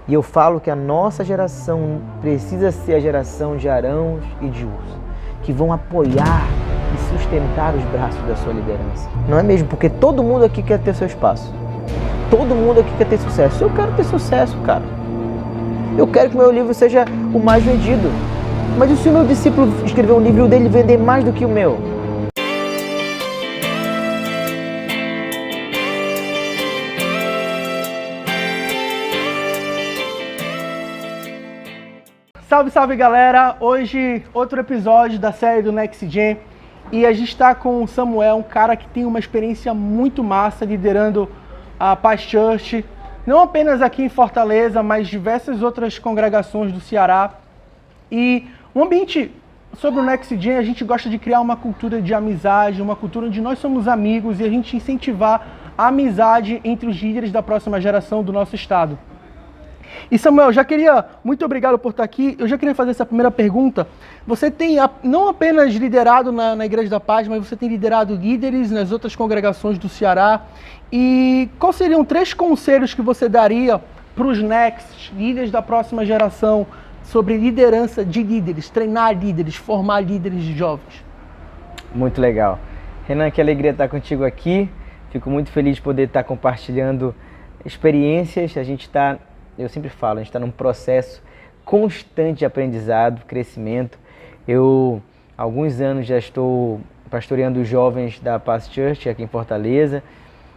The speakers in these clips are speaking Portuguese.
E eu falo que a nossa geração precisa ser a geração de Arãos e de Urs, que vão apoiar e sustentar os braços da sua liderança. Não é mesmo? Porque todo mundo aqui quer ter seu espaço. Todo mundo aqui quer ter sucesso. Eu quero ter sucesso, cara. Eu quero que meu livro seja o mais vendido. Mas e se o meu discípulo escrever um livro e o dele vender mais do que o meu? Salve, salve galera! Hoje outro episódio da série do Next Gen e a gente está com o Samuel, um cara que tem uma experiência muito massa liderando a Paz Church, não apenas aqui em Fortaleza, mas diversas outras congregações do Ceará. E o ambiente sobre o Next Gen, a gente gosta de criar uma cultura de amizade, uma cultura onde nós somos amigos e a gente incentivar a amizade entre os líderes da próxima geração do nosso estado. E Samuel, muito obrigado por estar aqui. Eu já queria fazer essa primeira pergunta. Você tem não apenas liderado na Igreja da Paz, mas você tem liderado líderes nas outras congregações do Ceará. E quais seriam 3 conselhos que você daria para os Next, líderes da próxima geração, sobre liderança de líderes, treinar líderes, formar líderes de jovens? Muito legal. Renan, que alegria estar contigo aqui. Fico muito feliz de poder estar compartilhando experiências. Eu sempre falo, a gente está num processo constante de aprendizado, crescimento. Eu, há alguns anos, já estou pastoreando os jovens da Paz Church aqui em Fortaleza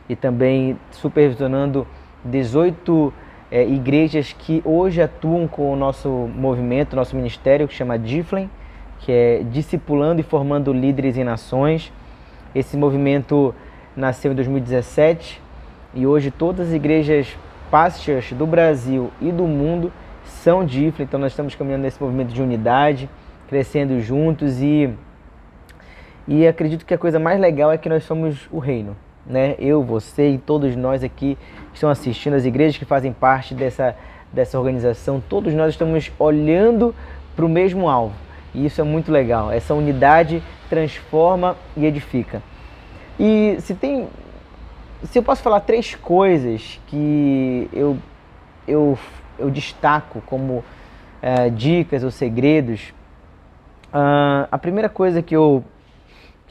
e também supervisionando 18 igrejas que hoje atuam com o nosso movimento, nosso ministério, que chama DIFLEM, que é Discipulando e Formando Líderes em Nações. Esse movimento nasceu em 2017 e hoje todas as igrejas Paz Church do Brasil e do mundo são DIFLEM, então nós estamos caminhando nesse movimento de unidade, crescendo juntos e acredito que a coisa mais legal é que nós somos o reino, né? Eu, você e todos nós aqui que estão assistindo, as igrejas que fazem parte dessa organização, todos nós estamos olhando para o mesmo alvo e isso é muito legal. Essa unidade transforma e edifica. E se eu posso falar 3 coisas que eu destaco como dicas ou segredos, a primeira coisa que eu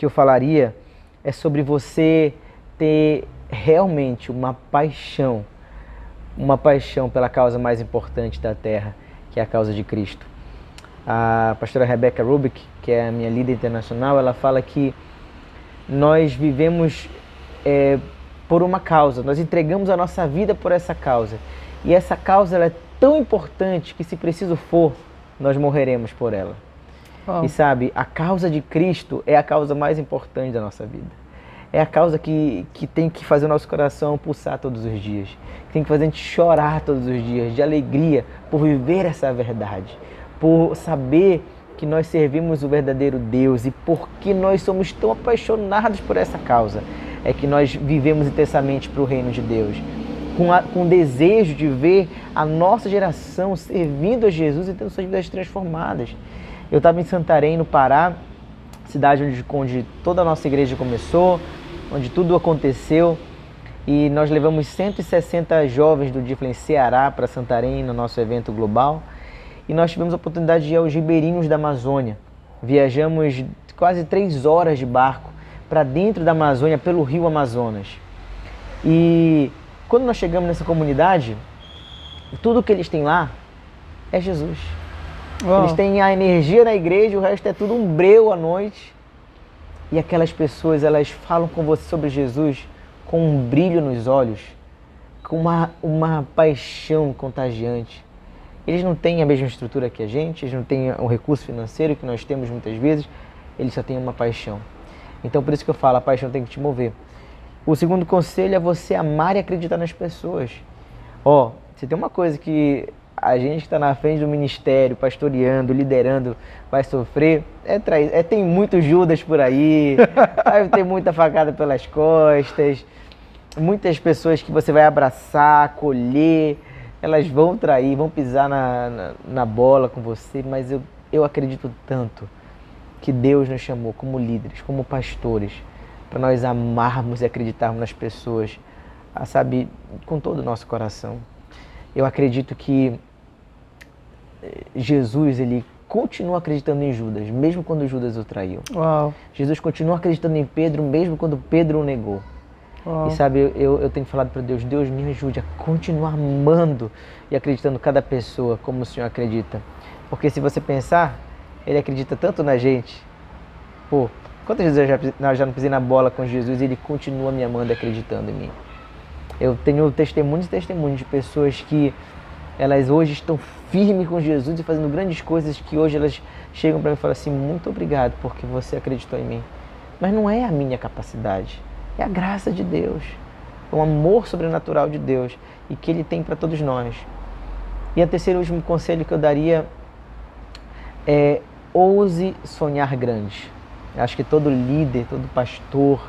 falaria é sobre você ter realmente uma paixão pela causa mais importante da terra, que é a causa de Cristo. A pastora Rebecca Rubik, que é a minha líder internacional, ela fala que nós vivemos por uma causa, nós entregamos a nossa vida por essa causa. E essa causa ela é tão importante que, se preciso for, nós morreremos por ela. Oh. E sabe, a causa de Cristo é a causa mais importante da nossa vida. É a causa que tem que fazer o nosso coração pulsar todos os dias. Que tem que fazer a gente chorar todos os dias, de alegria, por viver essa verdade. Por saber que nós servimos o verdadeiro Deus e porque nós somos tão apaixonados por essa causa. É que nós vivemos intensamente para o reino de Deus, com o desejo de ver a nossa geração servindo a Jesus e tendo suas vidas transformadas. Eu estava em Santarém, no Pará, cidade onde toda a nossa igreja começou, onde tudo aconteceu, e nós levamos 160 jovens do DIFLEM Ceará para Santarém no nosso evento global, e nós tivemos a oportunidade de ir aos ribeirinhos da Amazônia. Viajamos quase 3 horas de barco para dentro da Amazônia, pelo rio Amazonas. E quando nós chegamos nessa comunidade, tudo que eles têm lá é Jesus. Oh. Eles têm a energia da igreja, o resto é tudo um breu à noite. E aquelas pessoas, elas falam com você sobre Jesus com um brilho nos olhos, com uma paixão contagiante. Eles não têm a mesma estrutura que a gente, eles não têm o recurso financeiro que nós temos muitas vezes, eles só têm uma paixão. Então, por isso que eu falo, a paixão tem que te mover. O segundo conselho é você amar e acreditar nas pessoas. Se tem uma coisa que a gente que está na frente do ministério, pastoreando, liderando, vai sofrer, tem muito Judas por aí, vai ter muita facada pelas costas, muitas pessoas que você vai abraçar, acolher, elas vão trair, vão pisar na bola com você, mas eu acredito tanto que Deus nos chamou como líderes, como pastores, para nós amarmos e acreditarmos nas pessoas, sabe, com todo o nosso coração. Eu acredito que Jesus, ele continua acreditando em Judas, mesmo quando Judas o traiu. Uau. Jesus continua acreditando em Pedro, mesmo quando Pedro o negou. Uau. E sabe, eu tenho falado para Deus, Deus me ajude a continuar amando e acreditando cada pessoa como o Senhor acredita. Porque se você pensar, Ele acredita tanto na gente. Pô, quantas vezes eu já não pisei na bola com Jesus e Ele continua me amando e acreditando em mim. Eu tenho testemunhos e testemunhos de pessoas que elas hoje estão firmes com Jesus e fazendo grandes coisas que hoje elas chegam para mim e falam assim, muito obrigado porque você acreditou em mim. Mas não é a minha capacidade. É a graça de Deus, é o amor sobrenatural de Deus e que Ele tem para todos nós. E o terceiro e último conselho que eu daria é ouse sonhar grande. Eu acho que todo líder, todo pastor,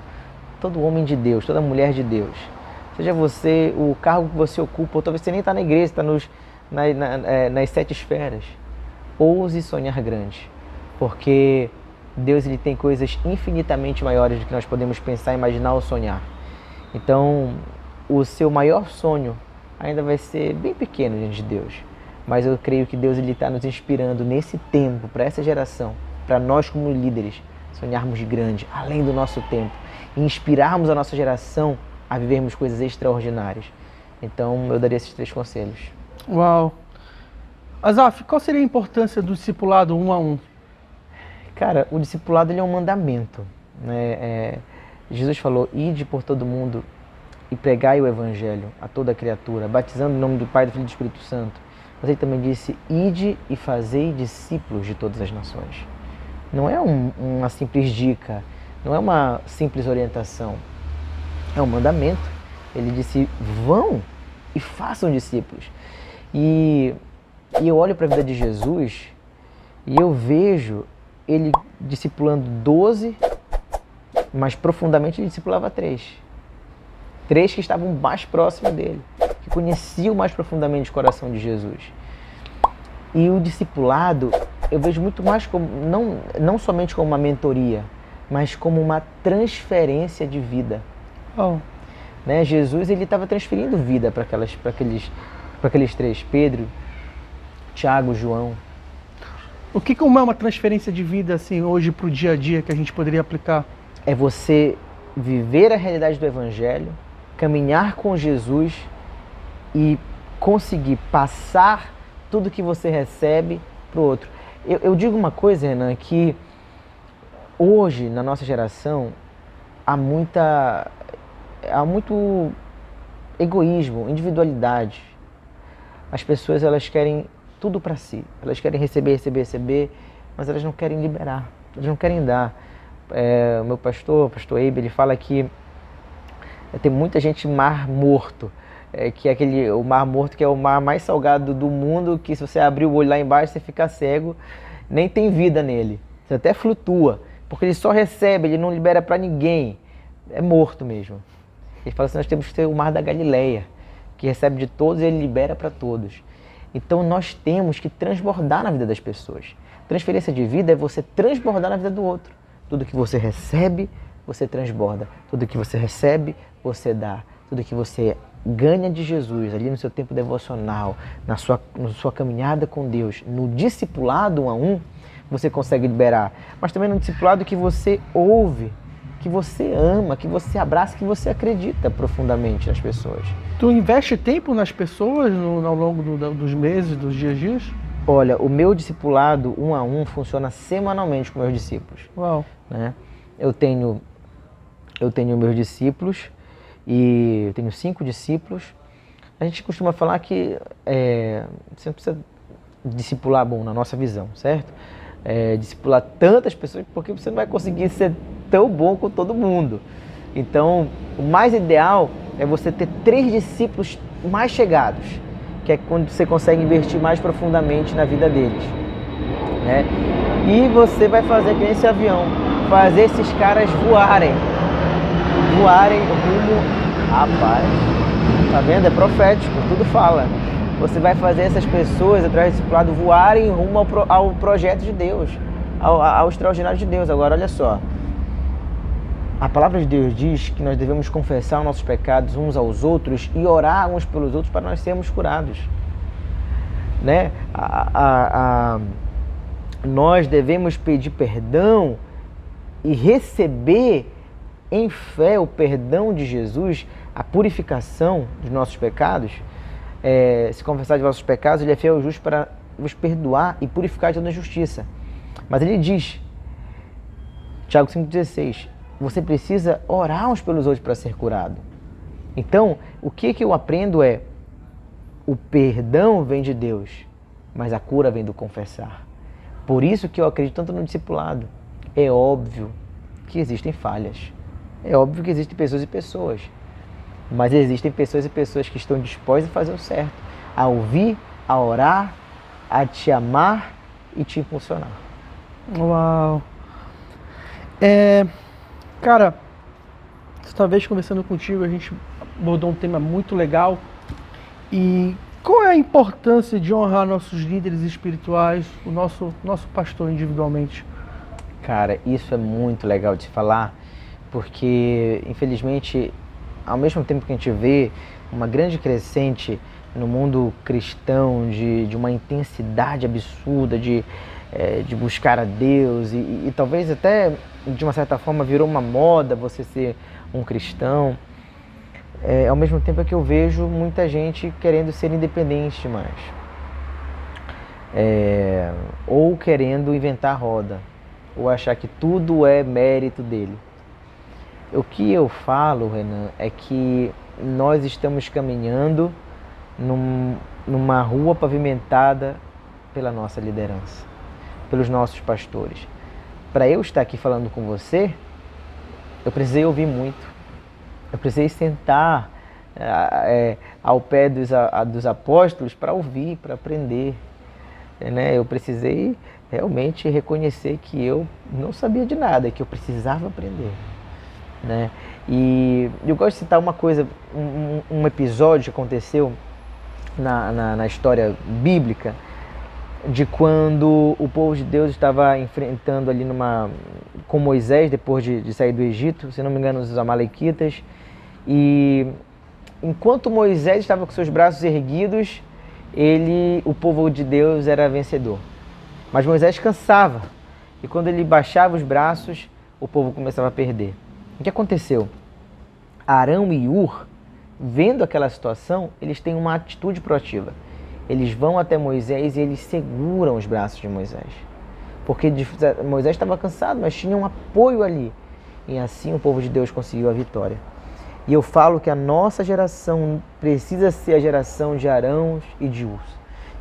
todo homem de Deus, toda mulher de Deus, seja você, o cargo que você ocupa, ou talvez você nem está na igreja, está nas 7 esferas, ouse sonhar grande, porque Deus ele tem coisas infinitamente maiores do que nós podemos pensar, imaginar ou sonhar. Então, o seu maior sonho ainda vai ser bem pequeno diante de Deus. Mas eu creio que Deus está nos inspirando nesse tempo, para essa geração, para nós como líderes, sonharmos grande, além do nosso tempo, e inspirarmos a nossa geração a vivermos coisas extraordinárias. Então, eu daria esses 3 conselhos. Uau! Azaf, qual seria a importância do discipulado 1 a 1? Cara, o discipulado ele é um mandamento, né? Jesus falou, ide por todo mundo e pregai o evangelho a toda criatura, batizando em nome do Pai, do Filho e do Espírito Santo. Mas ele também disse, ide e fazei discípulos de todas as nações. Não é uma simples dica, não é uma simples orientação, é um mandamento. Ele disse, vão e façam discípulos. E eu olho para a vida de Jesus e eu vejo ele discipulando 12, mas profundamente ele discipulava 3. 3 que estavam mais próximos dele, que conheciam mais profundamente o coração de Jesus. E o discipulado, eu vejo muito mais como, não somente como uma mentoria, mas como uma transferência de vida. Oh. Né? Jesus ele estava transferindo vida para aqueles 3, Pedro, Tiago, João. O que como é uma transferência de vida assim hoje para o dia a dia que a gente poderia aplicar? É você viver a realidade do Evangelho, caminhar com Jesus e conseguir passar tudo que você recebe para o outro. Eu digo uma coisa, Renan, que hoje na nossa geração há muito egoísmo, individualidade. As pessoas elas querem tudo para si. Elas querem receber, mas elas não querem liberar, elas não querem dar. O meu pastor Eibe, ele fala que tem muita gente mar morto, que é o mar morto que é o mar mais salgado do mundo, que se você abrir o olho lá embaixo você fica cego, nem tem vida nele, você até flutua, porque ele só recebe, ele não libera para ninguém, é morto mesmo. Ele fala assim, nós temos que ter o mar da Galileia, que recebe de todos e ele libera para todos. Então nós temos que transbordar na vida das pessoas. Transferência de vida é você transbordar na vida do outro. Tudo que você recebe, você transborda. Tudo que você recebe, você dá. Tudo que você ganha de Jesus, ali no seu tempo devocional, na sua caminhada com Deus, no discipulado 1 a 1, você consegue liberar. Mas também no discipulado que você ouve, que você ama, que você abraça, que você acredita profundamente nas pessoas. Tu investe tempo nas pessoas ao longo dos meses, dos dias? Olha, o meu discipulado 1 a 1 funciona semanalmente com meus discípulos. Uau. Né? Eu tenho meus discípulos e eu tenho 5 discípulos. A gente costuma falar que você não precisa discipular, na nossa visão, certo? Discipular tantas pessoas porque você não vai conseguir ser tão bom com todo mundo. Então, o mais ideal é você ter 3 discípulos mais chegados, que é quando você consegue investir mais profundamente na vida deles, né? E você vai fazer que nem esse avião, fazer esses caras voarem rumo... Rapaz, tá vendo? É profético, tudo fala. Você vai fazer essas pessoas, através do discipulado, voarem rumo ao projeto de Deus, ao extraordinário de Deus. Agora, olha só. A palavra de Deus diz que nós devemos confessar os nossos pecados uns aos outros e orar uns pelos outros para nós sermos curados. Né? Nós devemos pedir perdão e receber em fé o perdão de Jesus, a purificação dos nossos pecados. Se confessar de vossos pecados, Ele é fiel e justo para vos perdoar e purificar de toda injustiça. Mas Ele diz, Tiago 5,16, você precisa orar uns pelos outros para ser curado. Então, o que eu aprendo é, o perdão vem de Deus, mas a cura vem do confessar. Por isso que eu acredito tanto no discipulado. É óbvio que existem falhas. É óbvio que existem pessoas e pessoas. Mas existem pessoas e pessoas que estão dispostas a fazer o certo. A ouvir, a orar, a te amar e te impulsionar. Uau! Cara, esta vez conversando contigo, a gente abordou um tema muito legal. E qual é a importância de honrar nossos líderes espirituais, o nosso pastor individualmente? Cara, isso é muito legal de se falar, porque, infelizmente, ao mesmo tempo que a gente vê uma grande crescente no mundo cristão, de uma intensidade absurda, de buscar a Deus, e talvez até, de uma certa forma, virou uma moda você ser um cristão, ao mesmo tempo é que eu vejo muita gente querendo ser independente demais, ou querendo inventar roda, ou achar que tudo é mérito dele. O que eu falo, Renan, é que nós estamos caminhando numa rua pavimentada pela nossa liderança, pelos nossos pastores. Para eu estar aqui falando com você, eu precisei ouvir muito. Eu precisei sentar ao pé dos apóstolos para ouvir, para aprender. Né? Eu precisei realmente reconhecer que eu não sabia de nada, que eu precisava aprender. Né? E eu gosto de citar uma coisa, um episódio que aconteceu na história bíblica, de quando o povo de Deus estava enfrentando ali com Moisés, depois de sair do Egito, se não me engano, os amalequitas, e enquanto Moisés estava com seus braços erguidos, o povo de Deus era vencedor. Mas Moisés cansava, e quando ele baixava os braços, o povo começava a perder. O que aconteceu? Arão e Hur, vendo aquela situação, eles têm uma atitude proativa. Eles vão até Moisés e eles seguram os braços de Moisés. Porque Moisés estava cansado, mas tinha um apoio ali. E assim o povo de Deus conseguiu a vitória. E eu falo que a nossa geração precisa ser a geração de Arãos e de Hur,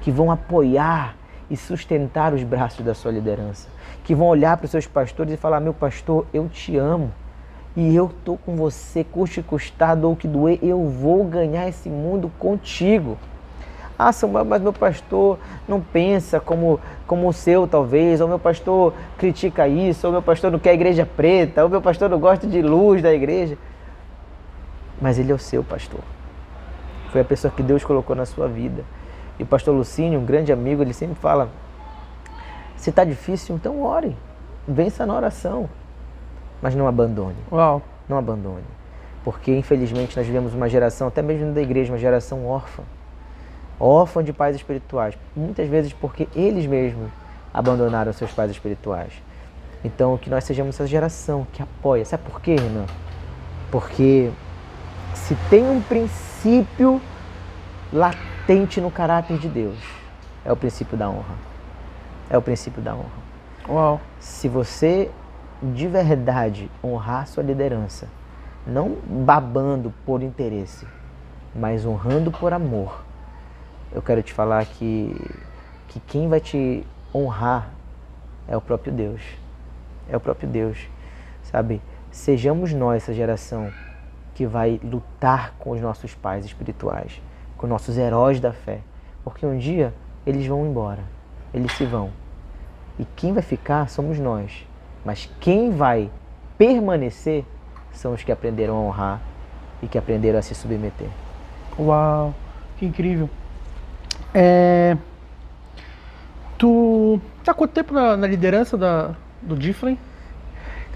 que vão apoiar e sustentar os braços da sua liderança. Que vão olhar para os seus pastores e falar, meu pastor, eu te amo. E eu estou com você, custe custar, dou o que doer, eu vou ganhar esse mundo contigo. Ah, Samuel, mas meu pastor não pensa como o seu, talvez, ou meu pastor critica isso, ou meu pastor não quer a igreja preta, ou meu pastor não gosta de luz da igreja. Mas ele é o seu pastor. Foi a pessoa que Deus colocou na sua vida. E o pastor Lucínio, um grande amigo, ele sempre fala, se está difícil, então ore, vença na oração. Mas não abandone. Uau. Não abandone. Porque, infelizmente, nós vivemos uma geração, até mesmo da igreja, uma geração órfã. Órfã de pais espirituais. Muitas vezes porque eles mesmos abandonaram seus pais espirituais. Então, que nós sejamos essa geração que apoia. Sabe por quê, Renan? Porque se tem um princípio latente no caráter de Deus, é o princípio da honra. É o princípio da honra. Uau. Se você de verdade honrar sua liderança, não babando por interesse, mas honrando por amor, eu quero te falar que quem vai te honrar é o próprio Deus. É o próprio Deus, sabe? Sejamos nós essa geração que vai lutar com os nossos pais espirituais, com nossos heróis da fé, porque um dia eles vão embora, eles se vão. E quem vai ficar somos nós. Mas quem vai permanecer são os que aprenderam a honrar e que aprenderam a se submeter. Uau, que incrível. Tu tá há quanto tempo na liderança do Difflin?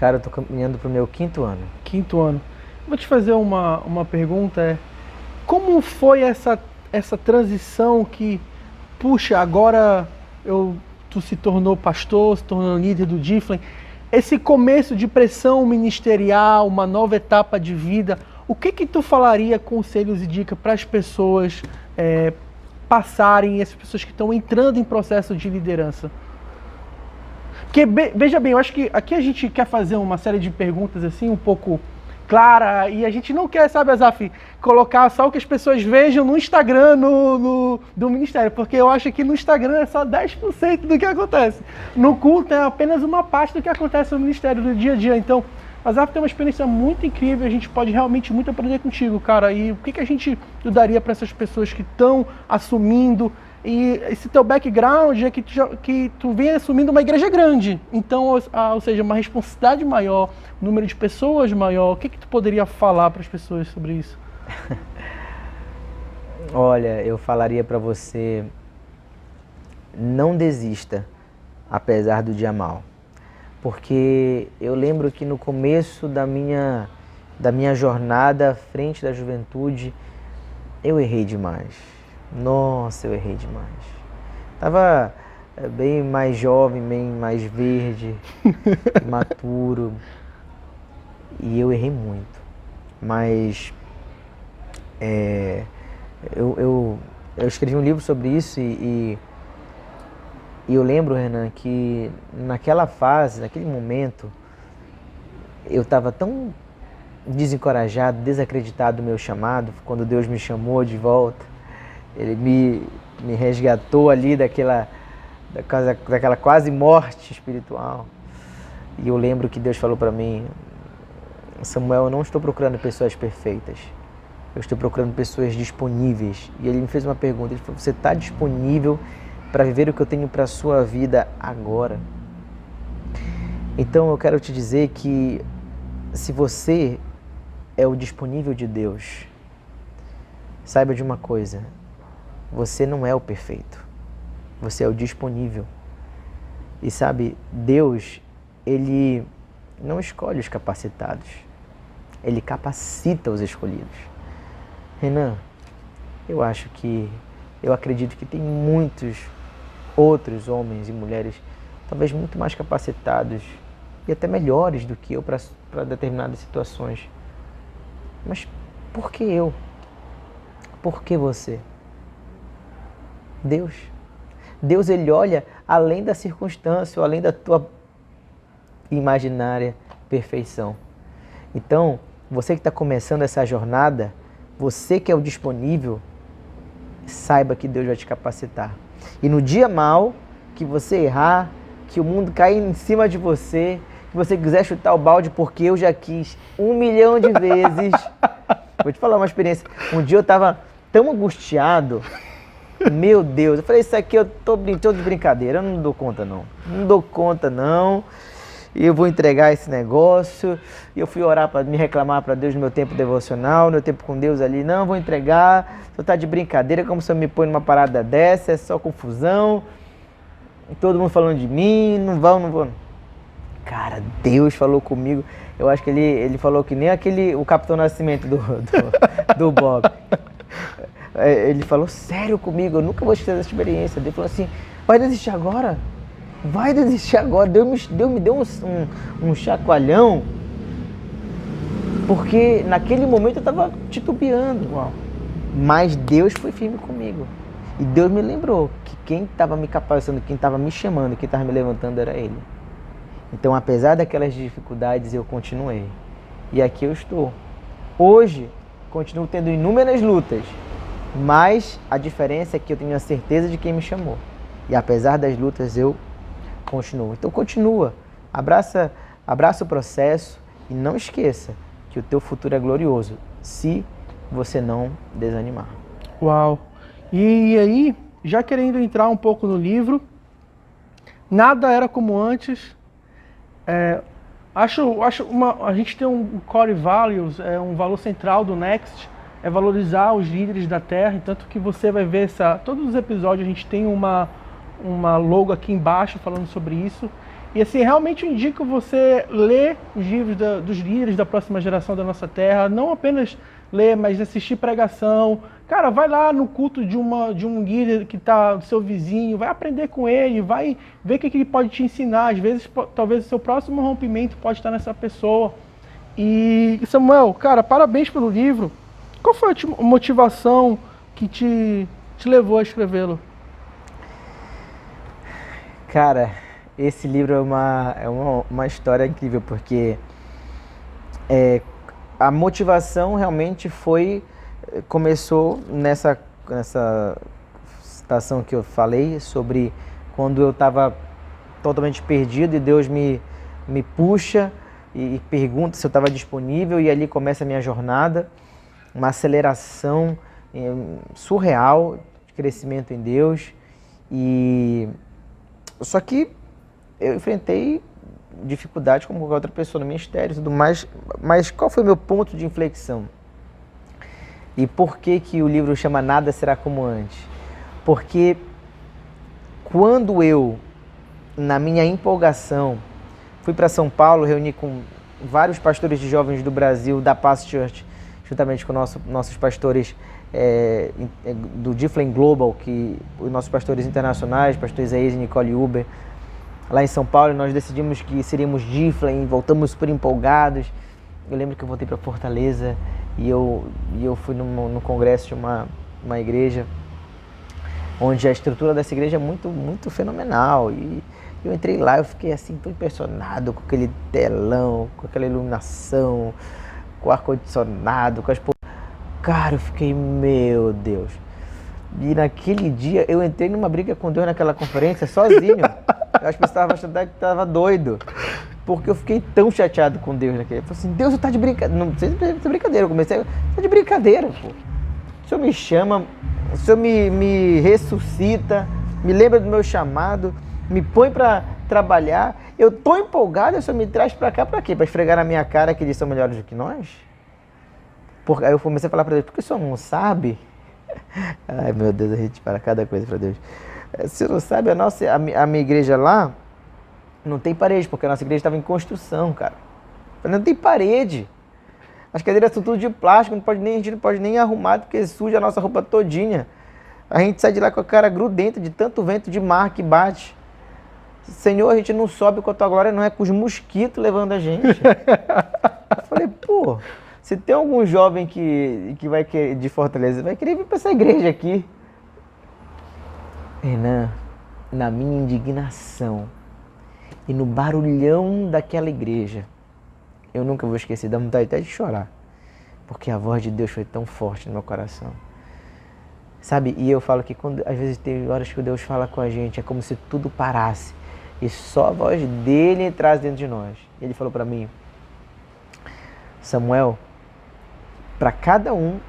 Cara, eu tô caminhando pro meu 5º ano. 5º ano. Vou te fazer uma pergunta, como foi essa transição que, puxa, agora tu se tornou pastor, se tornou líder do Difflin, esse começo de pressão ministerial, uma nova etapa de vida, o que tu falaria, conselhos e dicas para as pessoas passarem, essas pessoas que estão entrando em processo de liderança? Porque, veja bem, eu acho que aqui a gente quer fazer uma série de perguntas assim, um pouco clara, e a gente não quer, sabe, Azaf, colocar só o que as pessoas vejam no Instagram do Ministério, porque eu acho que no Instagram é só 10% do que acontece. No culto é apenas uma parte do que acontece no Ministério, do dia a dia. Então, Azaf tem uma experiência muito incrível, a gente pode realmente muito aprender contigo, cara. E o que a gente daria para essas pessoas que estão assumindo, e esse teu background é que tu vem assumindo uma igreja grande, então, ou seja, uma responsabilidade maior, número de pessoas maior. O que tu poderia falar para as pessoas sobre isso? Olha, eu falaria para você, não desista, apesar do dia mal. Porque eu lembro que no começo da minha jornada à frente da juventude, eu errei demais. Nossa, eu errei demais. Tava bem mais jovem, bem mais verde, imaturo. E eu errei muito. Mas eu escrevi um livro sobre isso e eu lembro, Renan, que naquela fase, naquele momento, eu estava tão desencorajado, desacreditado do meu chamado, quando Deus me chamou de volta. Ele me resgatou ali daquela quase morte espiritual. E eu lembro que Deus falou para mim: Samuel, eu não estou procurando pessoas perfeitas. Eu estou procurando pessoas disponíveis. E ele me fez uma pergunta. Ele falou: você está disponível para viver o que eu tenho para a sua vida agora? Então eu quero te dizer que se você é o disponível de Deus, saiba de uma coisa: você não é o perfeito, você é o disponível. E sabe, Deus, Ele não escolhe os capacitados, Ele capacita os escolhidos. Renan, eu acredito que tem muitos outros homens e mulheres, talvez muito mais capacitados e até melhores do que eu para determinadas situações. Mas por que eu? Por que você? Deus, Ele olha além da circunstância ou além da tua imaginária perfeição. Então, você que está começando essa jornada, você que é o disponível, saiba que Deus vai te capacitar. E no dia mal, que você errar, que o mundo cair em cima de você, que você quiser chutar o balde, porque eu já quis 1 milhão de vezes. Vou te falar uma experiência. Um dia eu estava tão angustiado, meu Deus, eu falei, isso aqui eu tô de brincadeira, eu não dou conta não. Não dou conta não. E eu vou entregar esse negócio. E eu fui orar para me reclamar para Deus no meu tempo devocional, no meu tempo com Deus ali. Não, vou entregar. Só tá de brincadeira, como se eu me põe numa parada dessa, é só confusão. E todo mundo falando de mim, não vou. Cara, Deus falou comigo. Eu acho que ele falou que nem o Capitão Nascimento do Bob. Ele falou sério comigo, eu nunca vou esquecer dessa experiência. Ele falou assim: vai desistir agora? Vai desistir agora. Deus me deu um chacoalhão, porque naquele momento eu estava titubeando. Uau. Mas Deus foi firme comigo. E Deus me lembrou que quem estava me capacitando, quem estava me chamando, quem estava me levantando era Ele. Então, apesar daquelas dificuldades, eu continuei. E aqui eu estou. Hoje, continuo tendo inúmeras lutas, mas a diferença é que eu tenho a certeza de quem me chamou. E apesar das lutas, eu continuo. Então continua, abraça o processo e não esqueça que o teu futuro é glorioso, se você não desanimar. Uau! E aí, já querendo entrar um pouco no livro, nada era como antes. A gente tem um core values, um valor central do Next, é valorizar os líderes da terra, tanto que você vai ver todos os episódios a gente tem uma logo aqui embaixo falando sobre isso. E assim, realmente eu indico você ler os livros dos líderes da próxima geração da nossa terra, não apenas ler, mas assistir pregação. Cara, vai lá no culto de um líder que está do seu vizinho, vai aprender com ele, vai ver o que ele pode te ensinar. Às vezes, talvez o seu próximo rompimento pode estar nessa pessoa. E Samuel, cara, parabéns pelo livro. Qual foi a motivação que te levou a escrevê-lo? Cara, esse livro é uma história incrível, porque a motivação realmente começou nessa situação que eu falei, sobre quando eu estava totalmente perdido e Deus me puxa e pergunta se eu estava disponível, e ali começa a minha jornada, uma aceleração surreal de crescimento em Deus. Só que eu enfrentei dificuldades como qualquer outra pessoa no ministério e tudo mais, mas qual foi o meu ponto de inflexão? E por que o livro chama Nada Será Como Antes? Porque quando eu, na minha empolgação, fui para São Paulo, reuni com vários pastores de jovens do Brasil, da Paz Church, juntamente com nossos pastores do Difflin Global, os nossos pastores internacionais, pastor Isaías e Nicole Uber, lá em São Paulo, nós decidimos que seríamos Difflin, voltamos super empolgados. Eu lembro que eu voltei para Fortaleza e eu fui no congresso de uma igreja, onde a estrutura dessa igreja é muito, muito fenomenal. E eu entrei lá, eu fiquei assim, tão impressionado com aquele telão, com aquela iluminação, com o ar-condicionado, com as... Cara, eu fiquei, meu Deus. E naquele dia eu entrei numa briga com Deus naquela conferência sozinho. Eu acho que eu estava achando que estava doido. Porque eu fiquei tão chateado com Deus naquele. Eu falei assim, Deus, você tá de brincadeira. Não sei se é brincadeira. Eu comecei, tá de brincadeira, pô. O Senhor me chama, o Senhor me ressuscita, me lembra do meu chamado, me põe para trabalhar. Eu tô empolgado, o Senhor me traz para cá para quê? Para esfregar na minha cara que eles são melhores do que nós? Aí eu comecei a falar para Deus, porque o Senhor não sabe? Ai, meu Deus, a gente fala cada coisa para Deus. O Senhor não sabe, a minha igreja lá não tem parede, porque a nossa igreja estava em construção, cara. Não tem parede. As cadeiras são tudo de plástico, a gente não pode nem arrumar, porque suja a nossa roupa todinha. A gente sai de lá com a cara grudenta de tanto vento de mar que bate. Senhor, a gente não sobe com a tua glória, não é com os mosquitos levando a gente. Eu falei, pô, se tem algum jovem que vai querer, de Fortaleza, vai querer vir para essa igreja aqui. Renan, na minha indignação e no barulhão daquela igreja, eu nunca vou esquecer, dá vontade até de chorar, porque a voz de Deus foi tão forte no meu coração. Sabe, e eu falo que às vezes tem horas que Deus fala com a gente, é como se tudo parasse e só a voz dele entrasse dentro de nós. Ele falou para mim, Samuel, para cada um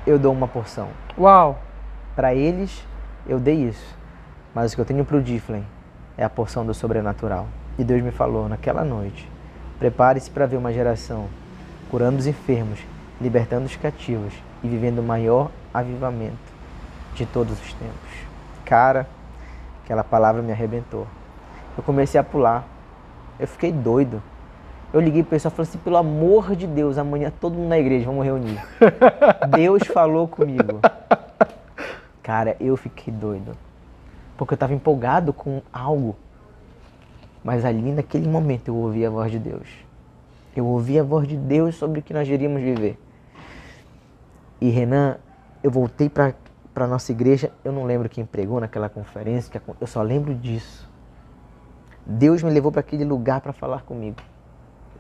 eu dou uma porção. Uau! Para eles eu dei isso, mas o que eu tenho para o Difflin é a porção do sobrenatural. E Deus me falou naquela noite, prepare-se para ver uma geração curando os enfermos, libertando os cativos e vivendo o maior avivamento de todos os tempos. Cara, aquela palavra me arrebentou. Eu comecei a pular, eu fiquei doido. Eu liguei pro pessoal e falei assim, pelo amor de Deus, amanhã todo mundo na igreja, vamos reunir. Deus falou comigo. Cara, eu fiquei doido. Porque eu estava empolgado com algo. Mas ali, naquele momento, eu ouvi a voz de Deus. Eu ouvi a voz de Deus sobre o que nós iríamos viver. E, Renan, eu voltei para a nossa igreja. Eu não lembro quem pregou naquela conferência. Eu só lembro disso. Deus me levou para aquele lugar para falar comigo.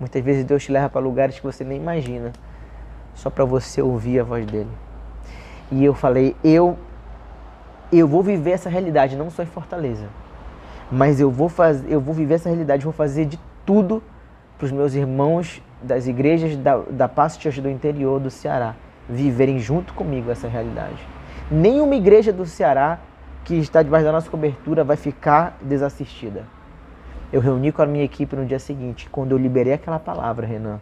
Muitas vezes Deus te leva para lugares que você nem imagina. Só para você ouvir a voz dele. E eu falei, eu vou viver essa realidade, não só em Fortaleza. Mas eu vou viver essa realidade, vou fazer de tudo para os meus irmãos das igrejas da Paz Church do interior do Ceará viverem junto comigo essa realidade. Nenhuma igreja do Ceará que está debaixo da nossa cobertura vai ficar desassistida. Eu reuni com a minha equipe no dia seguinte, quando eu liberei aquela palavra, Renan,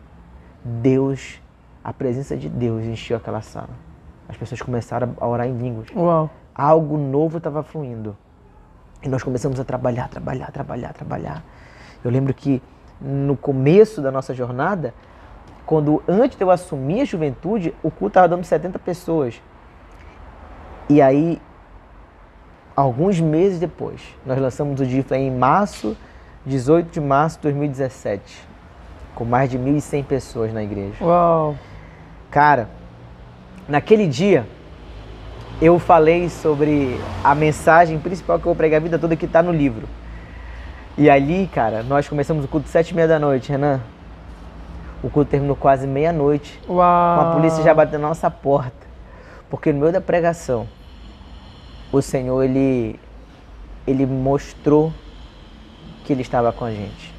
a presença de Deus encheu aquela sala. As pessoas começaram a orar em línguas. Uau. Algo novo estava fluindo. E nós começamos a trabalhar. Eu lembro que no começo da nossa jornada, antes de eu assumir a juventude, o culto estava dando 70 pessoas. E aí, alguns meses depois, nós lançamos o Difla em 18 de março de 2017, com mais de 1.100 pessoas na igreja. Uau! Cara, naquele dia, eu falei sobre a mensagem principal que eu vou pregar a vida toda, que está no livro. E ali, cara, nós começamos o culto 7h30 da noite, Renan. O culto terminou quase meia-noite, com a polícia já batendo na nossa porta. Porque no meio da pregação, o Senhor, Ele mostrou que Ele estava com a gente.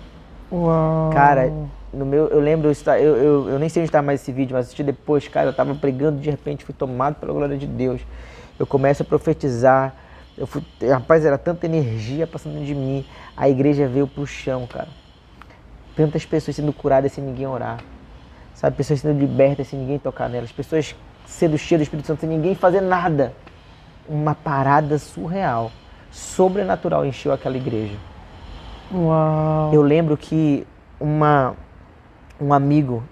Uau! Cara, eu lembro, eu nem sei onde está mais esse vídeo, mas assisti depois, cara, eu estava pregando, de repente fui tomado pela glória de Deus. Eu começo a profetizar, rapaz, era tanta energia passando de mim, a igreja veio pro chão, cara. Tantas pessoas sendo curadas sem ninguém orar, sabe, pessoas sendo libertas sem ninguém tocar nelas, pessoas sendo cheias do Espírito Santo sem ninguém fazer nada. Uma parada surreal, sobrenatural encheu aquela igreja. Uau! Eu lembro que um amigo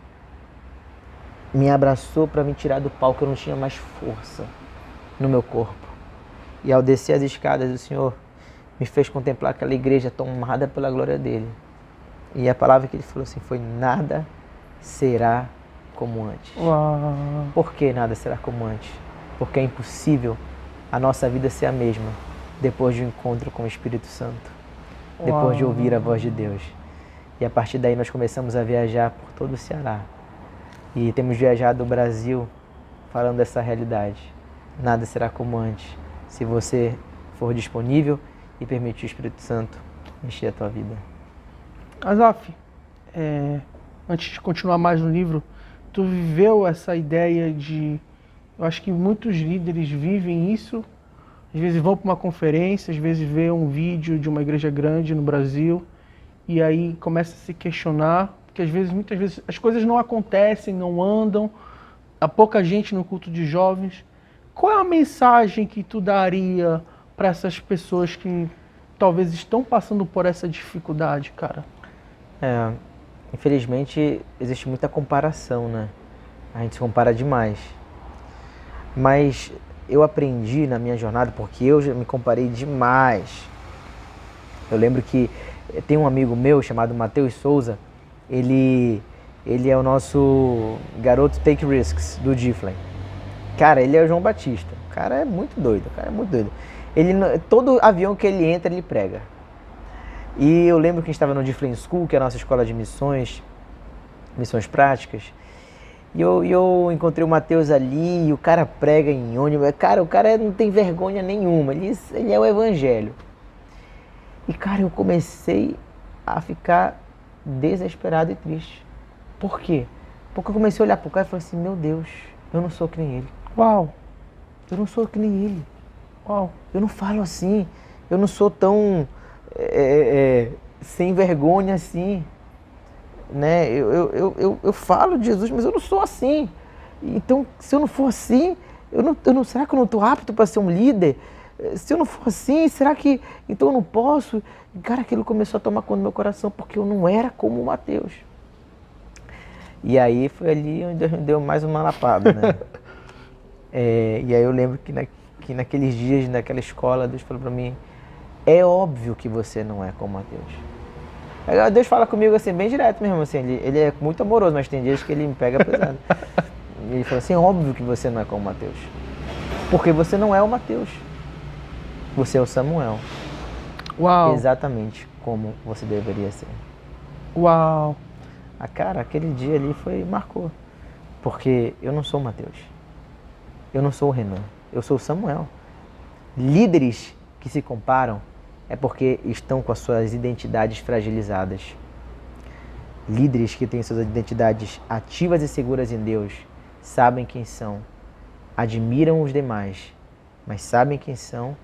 me abraçou para me tirar do palco, eu não tinha mais força no meu corpo. E ao descer as escadas, o Senhor me fez contemplar aquela igreja tomada pela glória dele. E a palavra que ele falou assim foi: nada será como antes. Uau! Por que nada será como antes? Porque é impossível a nossa vida ser a mesma depois de um encontro com o Espírito Santo, depois de ouvir a voz de Deus. E a partir daí nós começamos a viajar por todo o Ceará. E temos viajado o Brasil falando dessa realidade. Nada será como antes, se você for disponível e permitir o Espírito Santo encher a tua vida. Asaf, antes de continuar mais no livro, tu viveu essa ideia de... Eu acho que muitos líderes vivem isso, às vezes vão para uma conferência, às vezes vê um vídeo de uma igreja grande no Brasil, e aí começa a se questionar, porque muitas vezes as coisas não acontecem, não andam, há pouca gente no culto de jovens. Qual é a mensagem que tu daria para essas pessoas que talvez estão passando por essa dificuldade, cara? Infelizmente existe muita comparação, né? A gente se compara demais. Mas eu aprendi na minha jornada, porque eu já me comparei demais. Eu lembro que tem um amigo meu chamado Matheus Souza, ele é o nosso garoto Take Risks do Difla. Cara, ele é o João Batista. O cara é muito doido, todo avião que ele entra, ele prega. E eu lembro que a gente estava no Difla School, que é a nossa escola de missões práticas. E eu encontrei o Matheus ali, e o cara prega em ônibus. Cara, o cara não tem vergonha nenhuma, ele é o evangelho. E, cara, eu comecei a ficar desesperado e triste. Por quê? Porque eu comecei a olhar pro cara e falei assim: meu Deus, eu não sou que nem ele. Uau! Eu não sou que nem ele. Uau! Eu não falo assim, eu não sou tão sem vergonha assim. Né? Eu falo de Jesus, mas eu não sou assim. Então, se eu não for assim, será que eu não estou apto para ser um líder? Se eu não for assim, será que então eu não posso? E, cara, aquilo começou a tomar conta do meu coração, porque eu não era como o Matheus. E aí foi ali onde Deus me deu mais uma lapada, né? E aí eu lembro que naqueles dias, naquela escola, Deus falou para mim: é óbvio que você não é como o Matheus. Aí Deus fala comigo assim, bem direto mesmo, assim, ele é muito amoroso, mas tem dias que ele me pega pesado. E ele falou assim: óbvio que você não é como o Matheus. Porque você não é o Matheus. Você é o Samuel. Uau! Exatamente como você deveria ser. Uau! Cara, aquele dia ali marcou. Porque eu não sou o Matheus. Eu não sou o Renan. Eu sou o Samuel. Líderes que se comparam é porque estão com as suas identidades fragilizadas. Líderes que têm suas identidades ativas e seguras em Deus sabem quem são, admiram os demais, mas sabem quem são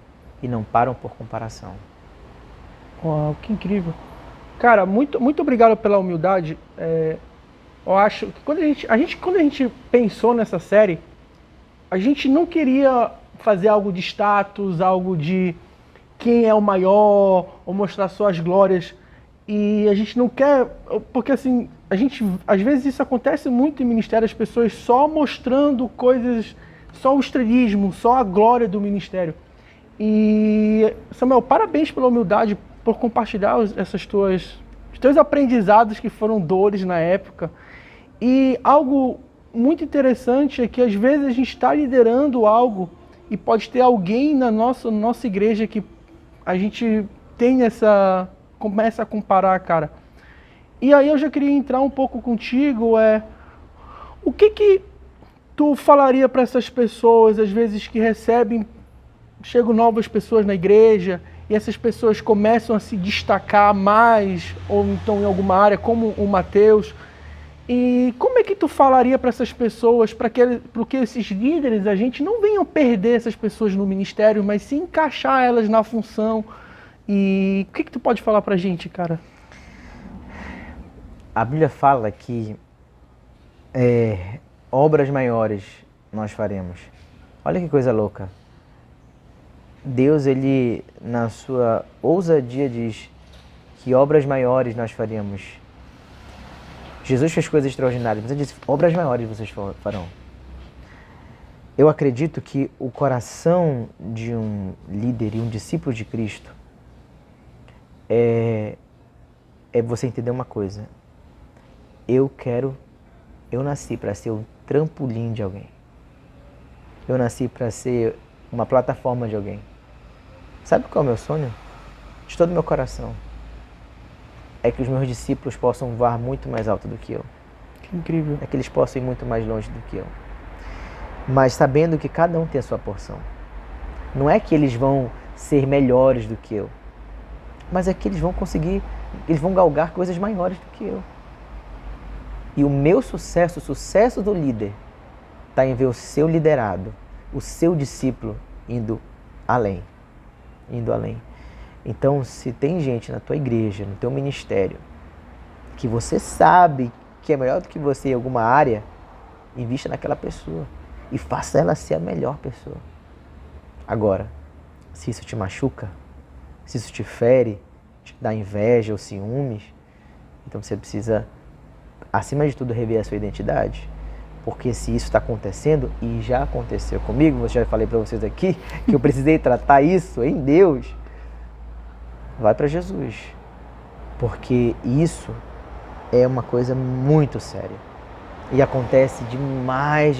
e não param por comparação. Uau, que incrível. Cara, muito obrigado pela humildade. Eu acho que quando a gente pensou nessa série, a gente não queria fazer algo de status, algo de quem é o maior, ou mostrar suas glórias. E a gente não quer, porque assim, às vezes isso acontece muito em ministério, as pessoas só mostrando coisas, só o estrelismo, só a glória do ministério. E, Samuel, parabéns pela humildade, por compartilhar os teus aprendizados que foram dores na época. E algo muito interessante é que às vezes a gente está liderando algo e pode ter alguém na nossa igreja que a gente começa a comparar, cara. E aí eu já queria entrar um pouco contigo, o que tu falaria para essas pessoas, às vezes que chegam novas pessoas na igreja e essas pessoas começam a se destacar mais, ou então em alguma área, como o Mateus. E como é que tu falaria para essas pessoas, para que esses líderes, a gente não venham perder essas pessoas no ministério, mas se encaixar elas na função? E o que tu pode falar pra gente, cara? A Bíblia fala que obras maiores nós faremos. Olha que coisa louca. Deus, ele, na sua ousadia, diz que obras maiores nós faremos. Jesus fez coisas extraordinárias, mas ele disse, obras maiores vocês farão. Eu acredito que o coração de um líder e um discípulo de Cristo é você entender uma coisa. Eu nasci para ser um trampolim de alguém. Eu nasci para ser uma plataforma de alguém. Sabe qual é o meu sonho? De todo o meu coração. É que os meus discípulos possam voar muito mais alto do que eu. Que incrível. É que eles possam ir muito mais longe do que eu. Mas sabendo que cada um tem a sua porção. Não é que eles vão ser melhores do que eu, mas é que eles vão galgar coisas maiores do que eu. E o meu sucesso, o sucesso do líder, está em ver o seu liderado, o seu discípulo indo além. Indo além. Então, se tem gente na tua igreja, no teu ministério, que você sabe que é melhor do que você em alguma área, invista naquela pessoa e faça ela ser a melhor pessoa. Agora, se isso te machuca, se isso te fere, te dá inveja ou ciúmes, então você precisa, acima de tudo, rever a sua identidade. Porque se isso está acontecendo, e já aconteceu comigo, eu já falei para vocês aqui, que eu precisei tratar isso em Deus, vai para Jesus. Porque isso é uma coisa muito séria. E acontece demais.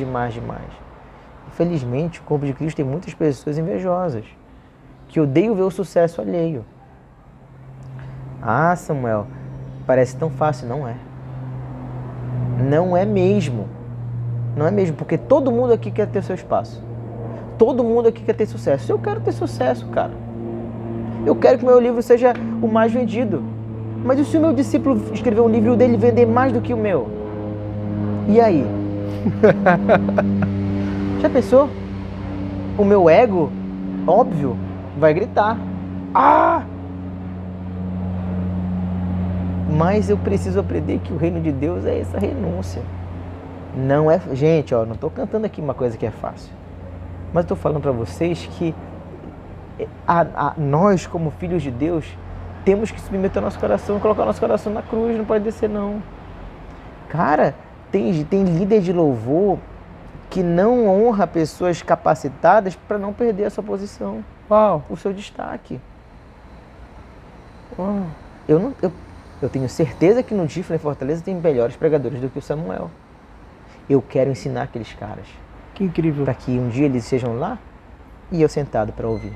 Infelizmente, o corpo de Cristo tem muitas pessoas invejosas, que odeiam ver o sucesso alheio. Ah, Samuel, parece tão fácil. Não é. Não é mesmo. Não é mesmo, porque todo mundo aqui quer ter seu espaço. Todo mundo aqui quer ter sucesso. Eu quero ter sucesso, cara. Eu quero que o meu livro seja o mais vendido. Mas e se o meu discípulo escrever um livro e o dele vender mais do que o meu? E aí? Já pensou? O meu ego, óbvio, vai gritar. Ah! Mas eu preciso aprender que o reino de Deus é essa renúncia. Não é... Gente, ó, não estou cantando aqui uma coisa que é fácil. Mas estou falando para vocês que nós, como filhos de Deus, temos que submeter o nosso coração, colocar o nosso coração na cruz, não pode descer não. Cara, tem líder de louvor que não honra pessoas capacitadas para não perder a sua posição. Uau. O seu destaque. Uau. Eu tenho certeza que no Tifla em Fortaleza tem melhores pregadores do que o Samuel. Eu quero ensinar aqueles caras. Que incrível. Para que um dia eles estejam lá e eu sentado para ouvir.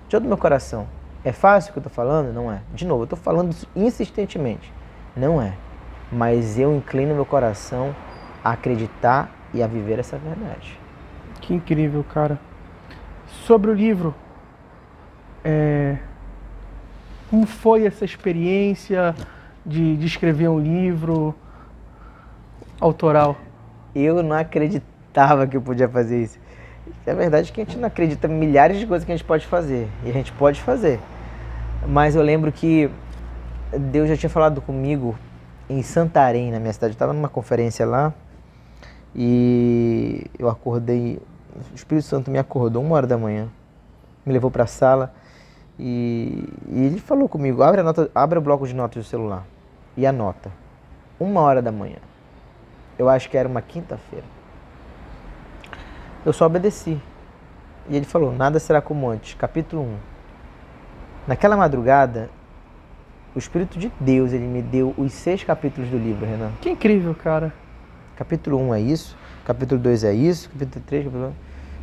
De todo o meu coração. É fácil o que eu estou falando? Não é. De novo, eu estou falando insistentemente. Não é. Mas eu inclino meu coração a acreditar e a viver essa verdade. Que incrível, cara. Sobre o livro, como foi essa experiência de escrever um livro autoral? Eu não acreditava que eu podia fazer isso. É verdade que a gente não acredita em milhares de coisas que a gente pode fazer. E a gente pode fazer. Mas eu lembro que Deus já tinha falado comigo em Santarém, na minha cidade. Eu estava numa conferência lá e eu acordei. O Espírito Santo me acordou 1h da manhã. Me levou para a sala e ele falou comigo, abre o bloco de notas do celular. E anota, 1h da manhã. Eu acho que era uma quinta-feira. Eu só obedeci. E ele falou, nada será como antes, capítulo 1. Naquela madrugada, o Espírito de Deus, ele me deu os 6 capítulos do livro, Renan. Que incrível, cara. Capítulo 1 é isso, capítulo 2 é isso, capítulo 3, capítulo 1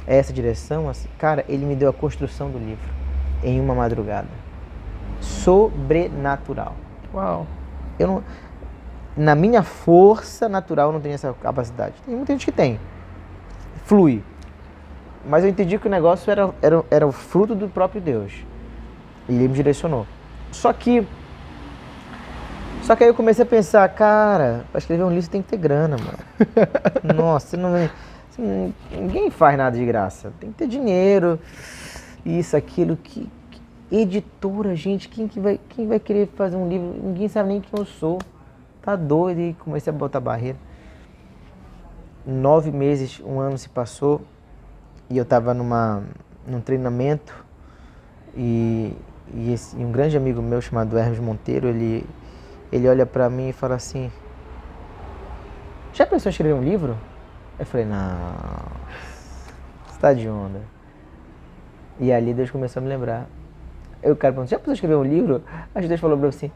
é essa direção. Assim. Cara, ele me deu a construção do livro em uma madrugada. Sobrenatural. Uau. Eu não, na minha força natural, eu não tenho essa capacidade. Tem muita gente que tem. Flui. Mas eu entendi que o negócio era o fruto do próprio Deus. E ele me direcionou. Só que aí eu comecei a pensar, cara, para escrever um livro você tem que ter grana, mano. Nossa, ninguém faz nada de graça. Tem que ter dinheiro, isso, aquilo. Editora, gente, quem vai querer fazer um livro? Ninguém sabe nem quem eu sou. Tá doido. E comecei a botar barreira. 9 meses, 1 ano se passou. E eu tava num treinamento. E um grande amigo meu chamado Hermes Monteiro, ele olha pra mim e fala assim, já pensou em escrever um livro? Eu falei, não, você tá de onda. E ali Deus começou a me lembrar. Eu quero perguntar, já pensou em escrever um livro? Aí Deus falou pra mim assim,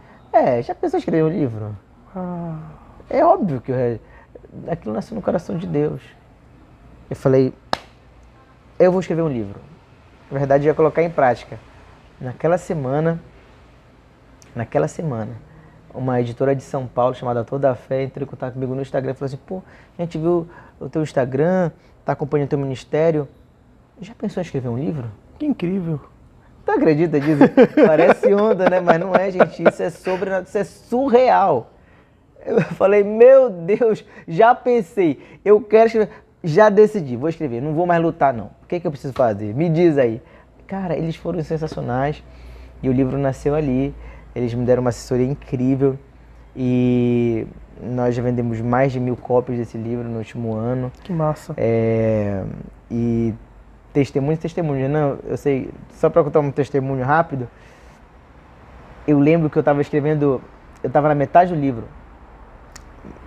já pensou em escrever um livro? É óbvio que aquilo nasceu no coração de Deus. Eu falei, eu vou escrever um livro. Na verdade, eu ia colocar em prática. Naquela semana, uma editora de São Paulo chamada Autor da Fé entrou em contato comigo no Instagram e falou assim, pô, a gente viu o teu Instagram, tá acompanhando o teu ministério, já pensou em escrever um livro? Que incrível. Tu acredita disso? Parece onda, né? Mas não é, gente, isso é surreal. Eu falei, meu Deus, já pensei, eu quero escrever, já decidi, vou escrever, não vou mais lutar não. O que eu preciso fazer? Me diz aí. Cara, eles foram sensacionais e o livro nasceu ali. Eles me deram uma assessoria incrível e nós já vendemos mais de 1000 cópias desse livro no último ano. Que massa. E testemunho. Não, eu sei, só para contar um testemunho rápido, eu lembro que eu estava escrevendo, eu estava na metade do livro,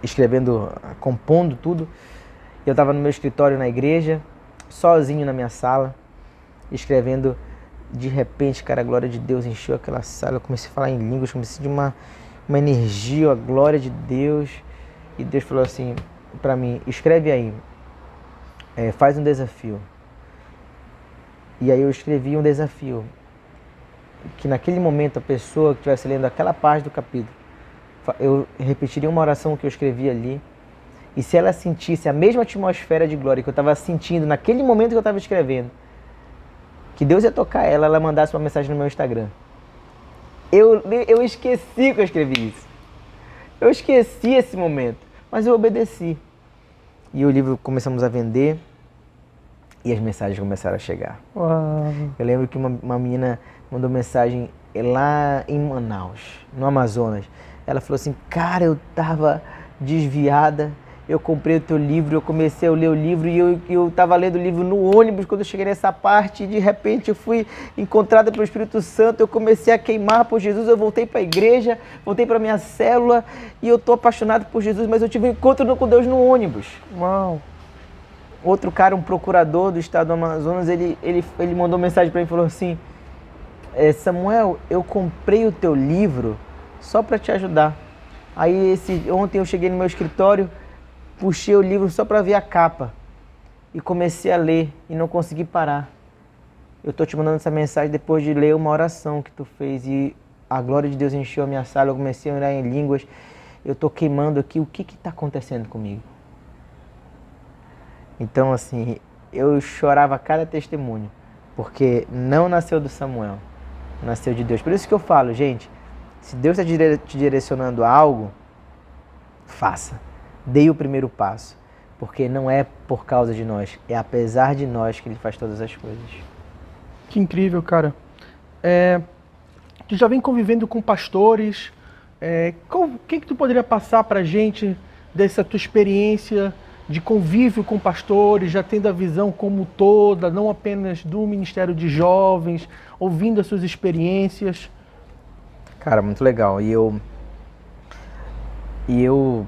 escrevendo, compondo tudo, e eu estava no meu escritório na igreja, sozinho na minha sala, escrevendo. De repente, cara, a glória de Deus encheu aquela sala, eu comecei a falar em línguas, comecei de uma energia, a glória de Deus, e Deus falou assim pra mim, escreve aí, faz um desafio. E aí eu escrevi um desafio, que naquele momento a pessoa que estivesse lendo aquela página do capítulo, eu repetiria uma oração que eu escrevi ali, e se ela sentisse a mesma atmosfera de glória que eu estava sentindo naquele momento que eu estava escrevendo, que Deus ia tocar ela mandasse uma mensagem no meu Instagram. Eu esqueci que eu escrevi isso. Eu esqueci esse momento, mas eu obedeci. E o livro começamos a vender e as mensagens começaram a chegar. Uau. Eu lembro que uma menina mandou mensagem lá em Manaus, no Amazonas. Ela falou assim, cara, eu tava desviada, eu comprei o teu livro, eu comecei a ler o livro e eu estava lendo o livro no ônibus quando eu cheguei nessa parte e de repente eu fui encontrada pelo Espírito Santo, eu comecei a queimar por Jesus, eu voltei para a igreja, voltei para a minha célula e eu estou apaixonado por Jesus, mas eu tive um encontro com Deus no ônibus. Uau! Outro cara, um procurador do estado do Amazonas, ele mandou mensagem para mim e falou assim, Samuel, eu comprei o teu livro só para te ajudar. Aí ontem eu cheguei no meu escritório, puxei o livro só para ver a capa e comecei a ler e não consegui parar. Eu estou te mandando essa mensagem depois de ler uma oração que tu fez e a glória de Deus encheu a minha sala, eu comecei a orar em línguas, eu estou queimando aqui, o que está acontecendo comigo? Então assim, eu chorava cada testemunho, porque não nasceu do Samuel, nasceu de Deus. Por isso que eu falo, gente, se Deus está te direcionando a algo, faça. Dei o primeiro passo, porque não é por causa de nós, é apesar de nós que Ele faz todas as coisas. Que incrível, cara. Tu já vem convivendo com pastores, o que tu poderia passar pra gente dessa tua experiência de convívio com pastores, já tendo a visão como toda, não apenas do Ministério de Jovens, ouvindo as suas experiências? Cara, muito legal. E E eu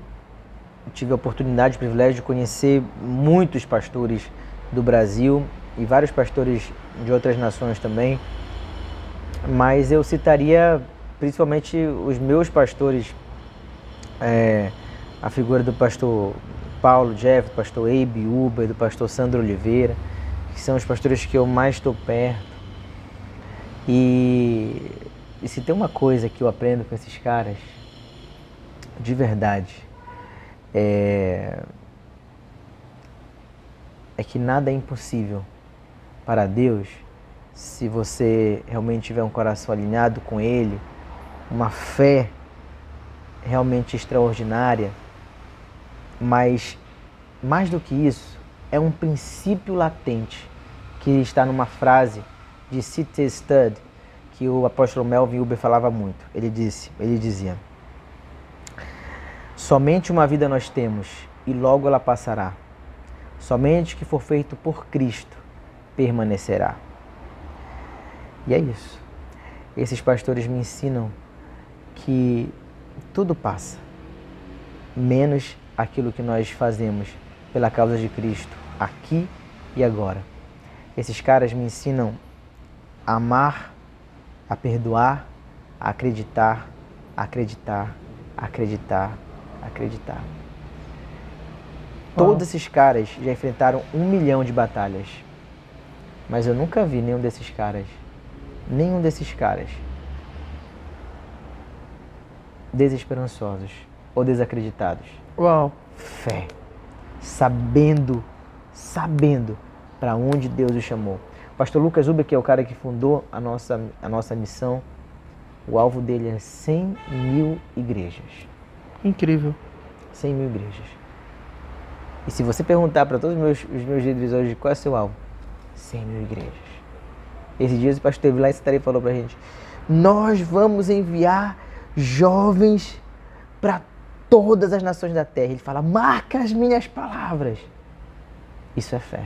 tive a oportunidade, o privilégio de conhecer muitos pastores do Brasil e vários pastores de outras nações também, mas eu citaria principalmente os meus pastores, a figura do pastor Paulo Jeff, do pastor Abe Uber, do pastor Sandro Oliveira, que são os pastores que eu mais estou perto. E se tem uma coisa que eu aprendo com esses caras, de verdade, é que nada é impossível para Deus se você realmente tiver um coração alinhado com Ele, uma fé realmente extraordinária, mas mais do que isso, é um princípio latente que está numa frase de C.T. Studd, que o apóstolo Melvin Uber falava muito. Ele dizia: somente uma vida nós temos e logo ela passará. Somente o que for feito por Cristo permanecerá. E é isso. Esses pastores me ensinam que tudo passa, menos aquilo que nós fazemos pela causa de Cristo, aqui e agora. Esses caras me ensinam a amar, a perdoar, a acreditar, acreditar, acreditar, acreditar. Todos esses caras já enfrentaram 1 milhão de batalhas, mas eu nunca vi nenhum desses caras desesperançosos ou desacreditados. Uau! Fé, sabendo para onde Deus o chamou. O pastor Lucas Uber, que é o cara que fundou a nossa missão, o alvo dele é 100 mil igrejas. Incrível. 100 mil igrejas. E se você perguntar para todos os meus líderes hoje qual é o seu alvo, 100 mil igrejas. Esses dias o pastor teve lá em Santarém e falou pra gente: nós vamos enviar jovens para todas as nações da terra. Ele fala: marca as minhas palavras. Isso é fé.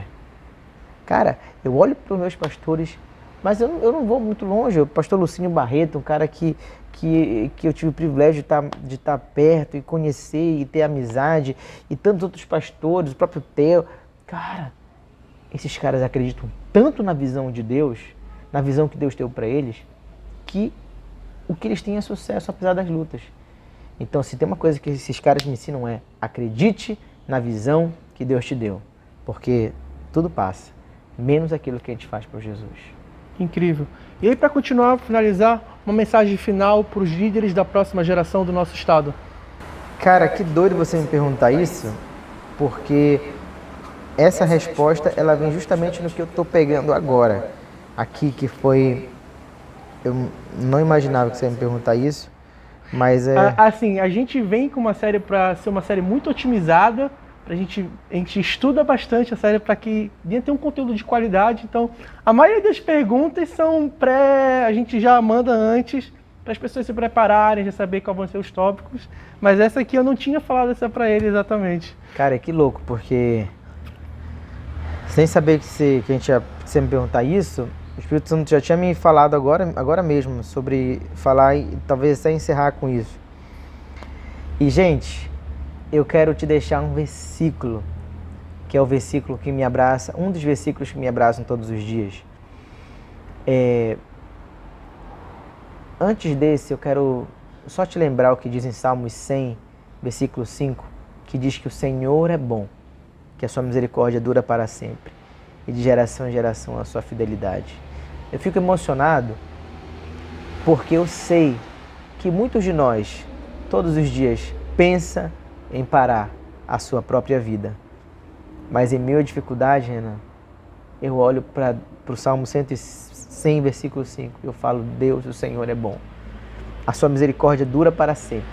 Cara, eu olho para os meus pastores, mas eu não vou muito longe. O pastor Lucínio Barreto, um cara que eu tive o privilégio de estar perto e conhecer e ter amizade, e tantos outros pastores, o próprio Theo. Cara, esses caras acreditam tanto na visão de Deus, na visão que Deus deu para eles, que o que eles têm é sucesso apesar das lutas. Então, se tem uma coisa que esses caras me ensinam é: acredite na visão que Deus te deu, porque tudo passa, menos aquilo que a gente faz por Jesus. Incrível. E aí, para continuar, finalizar, uma mensagem final para os líderes da próxima geração do nosso estado. Cara, que doido você me perguntar isso, porque essa resposta ela vem justamente no que eu estou pegando agora, aqui, que foi... Eu não imaginava que você ia me perguntar isso, mas é... Assim, a gente vem com uma série para ser uma série muito otimizada, a gente estuda bastante a série para que dentro tenha um conteúdo de qualidade. Então, a maioria das perguntas são a gente já manda antes, para as pessoas se prepararem, já saber quais vão ser os tópicos. Mas essa aqui eu não tinha falado essa para ele exatamente. Cara, que louco, porque sem saber que você me perguntar isso, o Espírito Santo já tinha me falado agora mesmo sobre falar e talvez até encerrar com isso. E, gente, eu quero te deixar um versículo, que é o versículo que me abraça, um dos versículos que me abraçam todos os dias. Antes desse, eu quero só te lembrar o que diz em Salmos 100, versículo 5, que diz que o Senhor é bom, que a sua misericórdia dura para sempre, e de geração em geração a sua fidelidade. Eu fico emocionado porque eu sei que muitos de nós, todos os dias, pensa em parar a sua própria vida. Mas em meio à dificuldade, Renan, eu olho para o Salmo 100, versículo 5, e eu falo: Deus, o Senhor é bom. A sua misericórdia dura para sempre,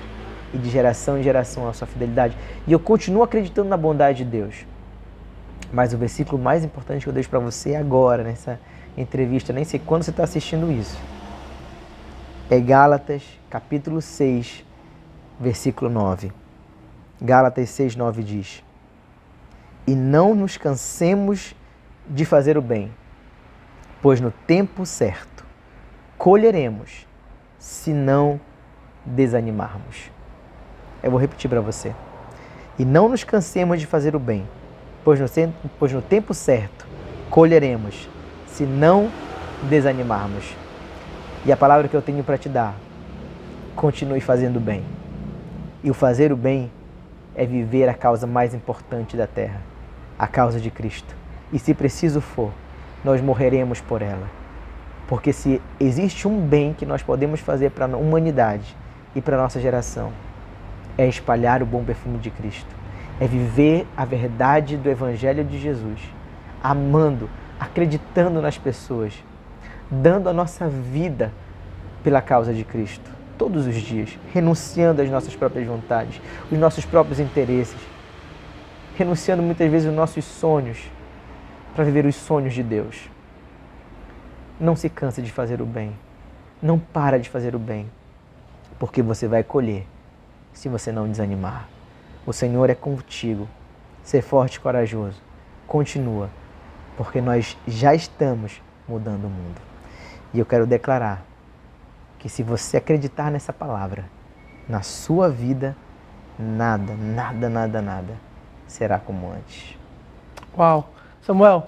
e de geração em geração a sua fidelidade. E eu continuo acreditando na bondade de Deus. Mas o versículo mais importante que eu deixo para você agora, nessa entrevista, nem sei quando você está assistindo isso, é Gálatas, capítulo 6, versículo 9. Gálatas 6, 9 diz: e não nos cansemos de fazer o bem, pois no tempo certo colheremos, se não desanimarmos. Eu vou repetir para você. E não nos cansemos de fazer o bem, pois no tempo certo colheremos, se não desanimarmos. E a palavra que eu tenho para te dar, continue fazendo o bem. E o fazer o bem é viver a causa mais importante da terra, a causa de Cristo. E se preciso for, nós morreremos por ela. Porque se existe um bem que nós podemos fazer para a humanidade e para a nossa geração, é espalhar o bom perfume de Cristo. É viver a verdade do Evangelho de Jesus, amando, acreditando nas pessoas, dando a nossa vida pela causa de Cristo, todos os dias, renunciando às nossas próprias vontades, os nossos próprios interesses, renunciando muitas vezes os nossos sonhos para viver os sonhos de Deus. Não se canse de fazer o bem, não para de fazer o bem, porque você vai colher se você não desanimar. O Senhor é contigo, ser forte e corajoso, continua, porque nós já estamos mudando o mundo. E eu quero declarar que se você acreditar nessa palavra, na sua vida, nada será como antes. Uau! Samuel,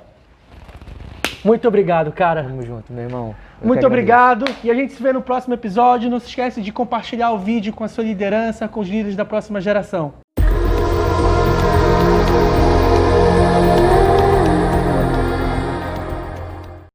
muito obrigado, cara. Tamo junto, meu irmão. Muito obrigado. E a gente se vê no próximo episódio. Não se esquece de compartilhar o vídeo com a sua liderança, com os líderes da próxima geração.